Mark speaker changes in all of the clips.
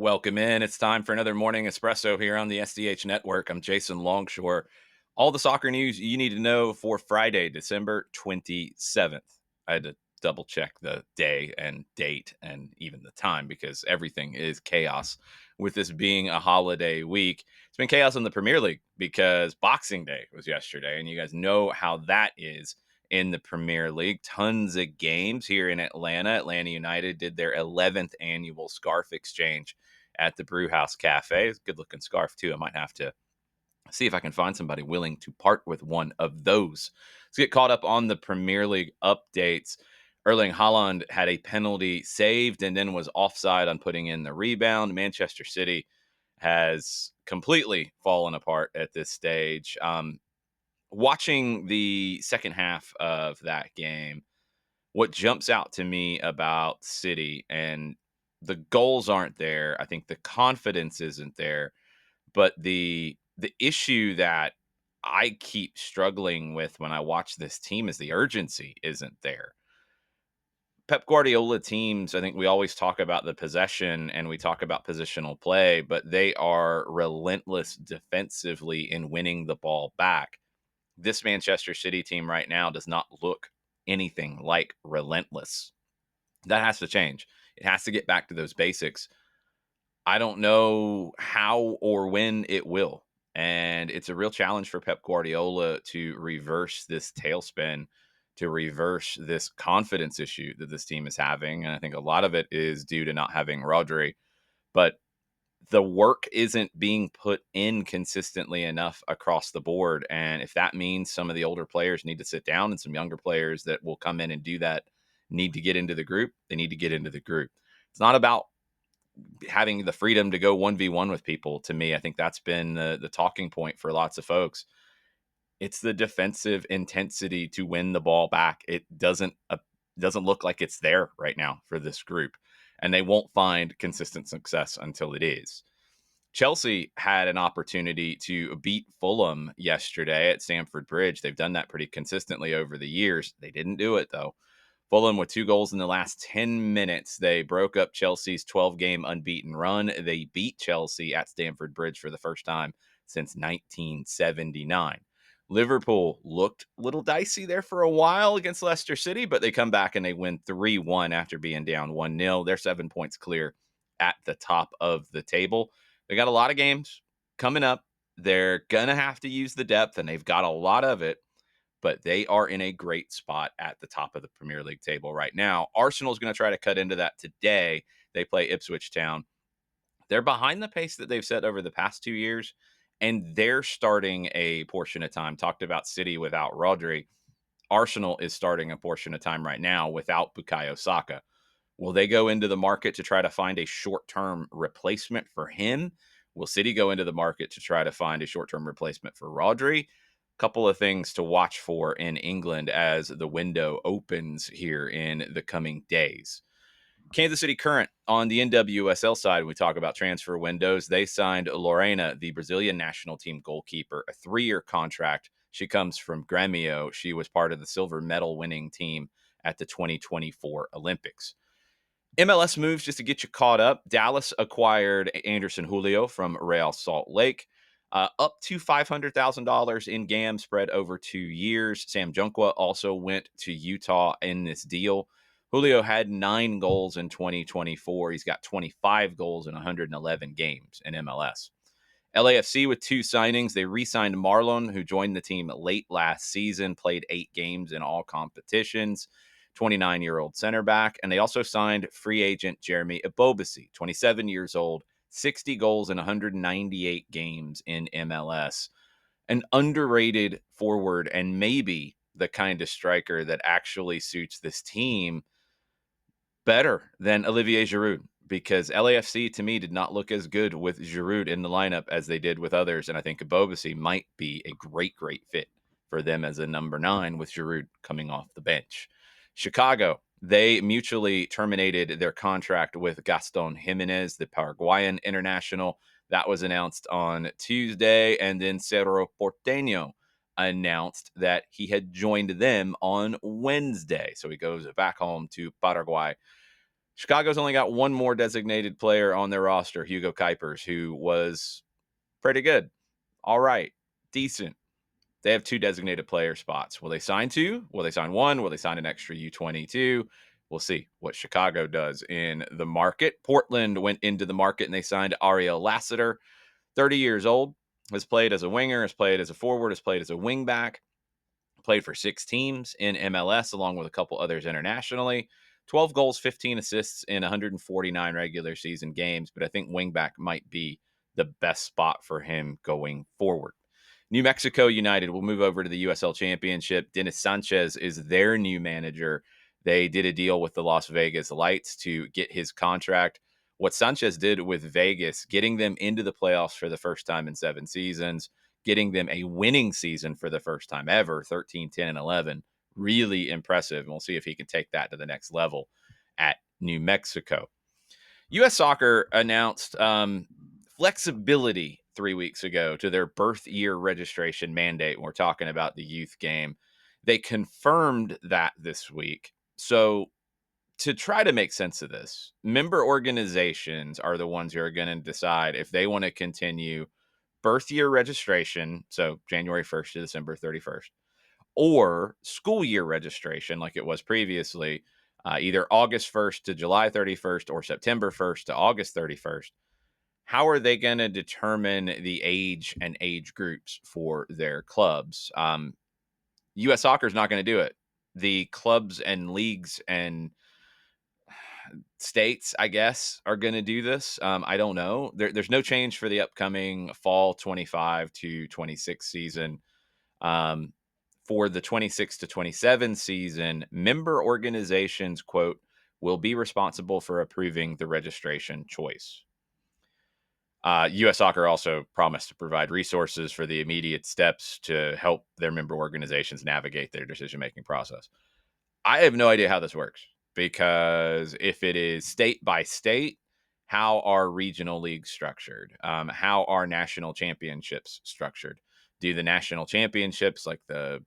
Speaker 1: Welcome in. It's time for another Morning Espresso here on the SDH Network. I'm Jason Longshore. All the soccer news you need to know for Friday, December 27th. I had to double check the day and date and even the time because everything is chaos with this being a holiday week. It's been chaos in the Premier League because Boxing Day was yesterday, and you guys know how that is in the Premier League. Tons of games here in Atlanta. Atlanta United did their 11th annual scarf exchange at the Brewhouse Cafe. It's a good looking scarf, too. I might have to see if I can find somebody willing to part with one of those. Let's get caught up on the Premier League updates. Erling Haaland had a penalty saved and then was offside on putting in the rebound. Manchester City has completely fallen apart at this stage. Watching the second half of that game, what jumps out to me about City, and the goals aren't there. I think the confidence isn't there, but the issue that I keep struggling with when I watch this team is the urgency isn't there. Pep Guardiola teams, I think we always talk about the possession and we talk about positional play, but they are relentless defensively in winning the ball back. This Manchester City team right now does not look anything like relentless. That has to change. It has to get back to those basics. I don't know how or when it will. And it's a real challenge for Pep Guardiola to reverse this tailspin, to reverse this confidence issue that this team is having. And I think a lot of it is due to not having Rodri. But the work isn't being put in consistently enough across the board. And if that means some of the older players need to sit down and some younger players that will come in and do that need to get into the group, they need to get into the group. It's not about having the freedom to go 1v1 with people. To me, I think that's been the talking point for lots of folks. It's the defensive intensity to win the ball back. It doesn't look like it's there right now for this group, and they won't find consistent success until it is. Chelsea had an opportunity to beat Fulham yesterday at Stamford Bridge. They've done that pretty consistently over the years. They didn't do it, though. Fulham with 2 goals in the last 10 minutes. They broke up Chelsea's 12-game unbeaten run. They beat Chelsea at Stamford Bridge for the first time since 1979. Liverpool looked a little dicey there for a while against Leicester City, but they come back and they win 3-1 after being down 1-0. They're 7 points clear at the top of the table. They got a lot of games coming up. They're going to have to use the depth, and they've got a lot of it, but they are in a great spot at the top of the Premier League table right now. Arsenal's going to try to cut into that today. They play Ipswich Town. They're behind the pace that they've set over the past 2 years, and they're starting a portion of time. Talked about City without Rodri. Arsenal is starting a portion of time right now without Bukayo Saka. Will they go into the market to try to find a short-term replacement for him? Will City go into the market to try to find a short-term replacement for Rodri? Couple of things to watch for in England as the window opens here in the coming days. Kansas City Current on the NWSL side, when we talk about transfer windows, they signed Lorena, the Brazilian national team goalkeeper, a 3-year contract. She comes from Grêmio. She was part of the silver medal winning team at the 2024 Olympics. MLS moves just to get you caught up. Dallas acquired Anderson Julio from Real Salt Lake, up to $500,000 in GAM spread over 2 years. Sam Junqua also went to Utah in this deal. Julio had 9 goals in 2024. He's got 25 goals in 111 games in MLS. LAFC with 2 signings. They re-signed Marlon, who joined the team late last season, played 8 games in all competitions. 29-year-old center back. And they also signed free agent Jeremy Ebobisse, 27 years old, 60 goals in 198 games in MLS. An underrated forward and maybe the kind of striker that actually suits this team better than Olivier Giroud, because LAFC to me did not look as good with Giroud in the lineup as they did with others. And I think Ebobisse might be a great fit for them as a number 9 with Giroud coming off the bench. Chicago, they mutually terminated their contract with Gaston Jimenez, the Paraguayan international. That was announced on Tuesday. And then Cerro Porteño announced that he had joined them on Wednesday. So he goes back home to Paraguay. Chicago's only got one more designated player on their roster, Hugo Kuipers, who was pretty good. All right, decent. They have 2 designated player spots. Will they sign 2? Will they sign 1? Will they sign an extra U22? We'll see what Chicago does in the market. Portland went into the market and they signed Ariel Lassiter, 30 years old, has played as a winger, has played as a forward, has played as a wingback, played for 6 teams in MLS along with a couple others internationally. 12 goals, 15 assists in 149 regular season games, but I think wingback might be the best spot for him going forward. New Mexico United will move over to the USL Championship. Dennis Sanchez is their new manager. They did a deal with the Las Vegas Lights to get his contract. What Sanchez did with Vegas, getting them into the playoffs for the first time in 7 seasons, getting them a winning season for the first time ever, 13, 10, and 11. Really impressive. And we'll see if he can take that to the next level at New Mexico. U.S. Soccer announced flexibility 3 weeks ago to their birth year registration mandate. We're talking about the youth game. They confirmed that this week. So, to try to make sense of this, member organizations are the ones who are going to decide if they want to continue birth year registration, so January 1st to December 31st, or school year registration like it was previously, either August 1st to July 31st or September 1st to August 31st. How are they going to determine the age and age groups for their clubs? U.S. Soccer is not going to do it. The clubs and leagues and states, I guess, are going to do this. I don't know. There's no change for the upcoming fall 25 to 26 season. Um, for the 26 to 27 season, member organizations, quote, will be responsible for approving the registration choice. U.S. Soccer also promised to provide resources for the immediate steps to help their member organizations navigate their decision making process. I have no idea how this works because if it is state by state, how are regional leagues structured? How are national championships structured? Do the national championships, like the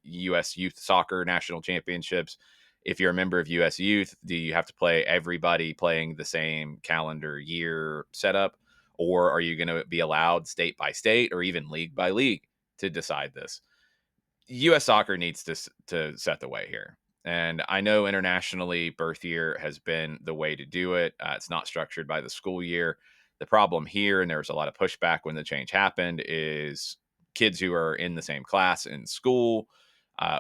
Speaker 1: U.S. Youth Soccer National Championships, if you're a member of U.S. Youth, do you have to play everybody playing the same calendar year setup? Or are you going to be allowed state by state or even league by league to decide this? U.S. Soccer needs to set the way here. And I know internationally, birth year has been the way to do it. It's not structured by the school year. The problem here, and there was a lot of pushback when the change happened, is kids who are in the same class in school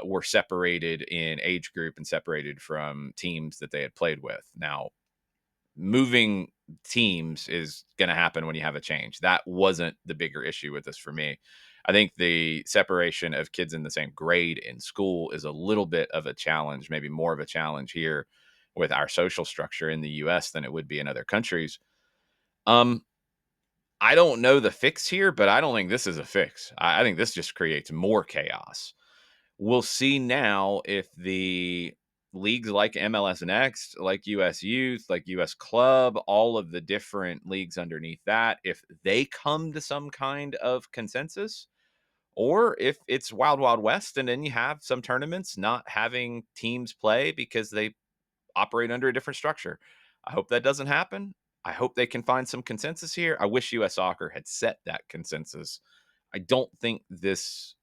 Speaker 1: were separated in age group and separated from teams that they had played with. Now, moving teams is going to happen when you have a change. That wasn't the bigger issue with this for me. I think the separation of kids in the same grade in school is a little bit of a challenge, maybe more of a challenge here with our social structure in the US than it would be in other countries. Um, I don't know the fix here, but I don't think this is a fix. I think this just creates more chaos. We'll see now if the leagues like MLS Next, like US Youth, like US Club, all of the different leagues underneath that, if they come to some kind of consensus, or if it's Wild Wild West and then you have some tournaments not having teams play because they operate under a different structure. I hope that doesn't happen. I hope they can find some consensus here. I wish US Soccer had set that consensus. I don't think this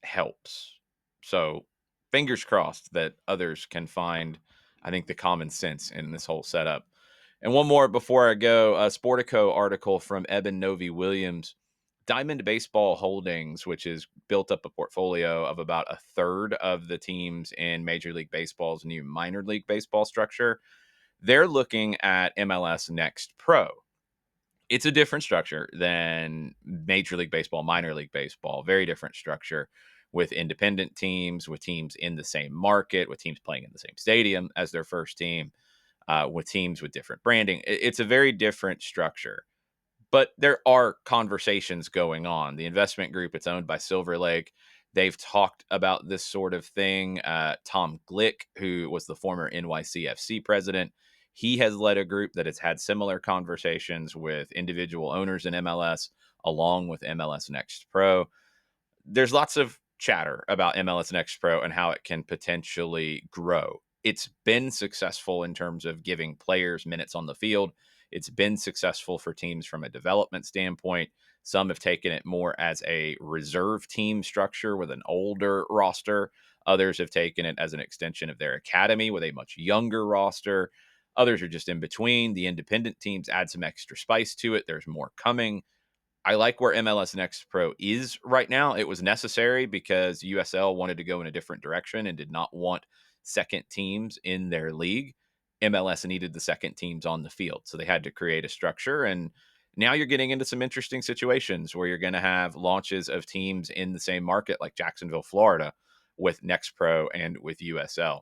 Speaker 1: helps. So, fingers crossed that others can find, I think, the common sense in this whole setup. And one more before I go, a Sportico article from Eben Novi Williams. Diamond Baseball Holdings, which has built up a portfolio of about a third of the teams in Major League Baseball's new minor league baseball structure, they're looking at MLS Next Pro. It's a different structure than Major League Baseball, minor league baseball, very different structure with independent teams, with teams in the same market, with teams playing in the same stadium as their first team, with teams with different branding. It's a very different structure. But there are conversations going on. The investment group, it's owned by Silver Lake. They've talked about this sort of thing. Tom Glick, who was the former NYCFC president, he has led a group that has had similar conversations with individual owners in MLS, along with MLS Next Pro. There's lots of chatter about MLS Next Pro and how it can potentially grow. It's been successful in terms of giving players minutes on the field. It's been successful for teams from a development standpoint. Some have taken it more as a reserve team structure with an older roster. Others have taken it as an extension of their academy with a much younger roster. Others are just in between. The independent teams add some extra spice to it. There's more coming. I like where MLS Next Pro is right now. It was necessary because USL wanted to go in a different direction and did not want second teams in their league. MLS needed the second teams on the field. So they had to create a structure. And now you're getting into some interesting situations where you're going to have launches of teams in the same market, like Jacksonville, Florida, with Next Pro and with USL.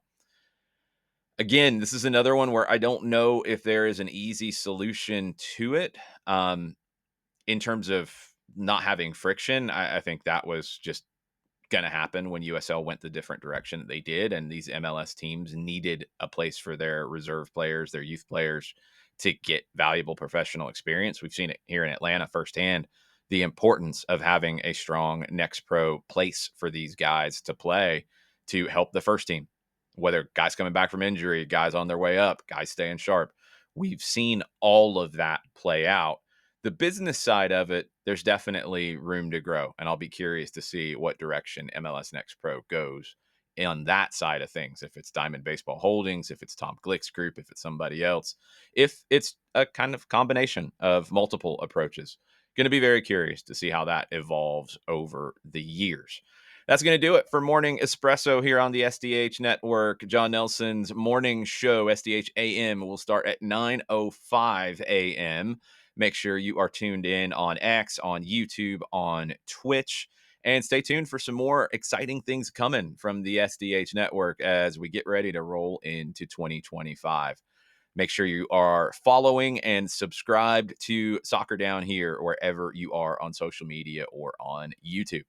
Speaker 1: Again, this is another one where I don't know if there is an easy solution to it. In terms of not having friction, I think that was just going to happen when USL went the different direction that they did. And these MLS teams needed a place for their reserve players, their youth players to get valuable professional experience. We've seen it here in Atlanta firsthand, the importance of having a strong Next Pro place for these guys to play to help the first team, whether guys coming back from injury, guys on their way up, guys staying sharp. We've seen all of that play out. The business side of it, there's definitely room to grow. And I'll be curious to see what direction MLS Next Pro goes on that side of things. If it's Diamond Baseball Holdings, if it's Tom Glick's group, if it's somebody else, if it's a kind of combination of multiple approaches. Going to be very curious to see how that evolves over the years. That's going to do it for Morning Espresso here on the SDH Network. John Nelson's morning show, SDH AM, will start at 9:05 a.m. Make sure you are tuned in on X, on YouTube, on Twitch, and stay tuned for some more exciting things coming from the SDH network as we get ready to roll into 2025. Make sure you are following and subscribed to Soccer Down Here wherever you are on social media or on YouTube.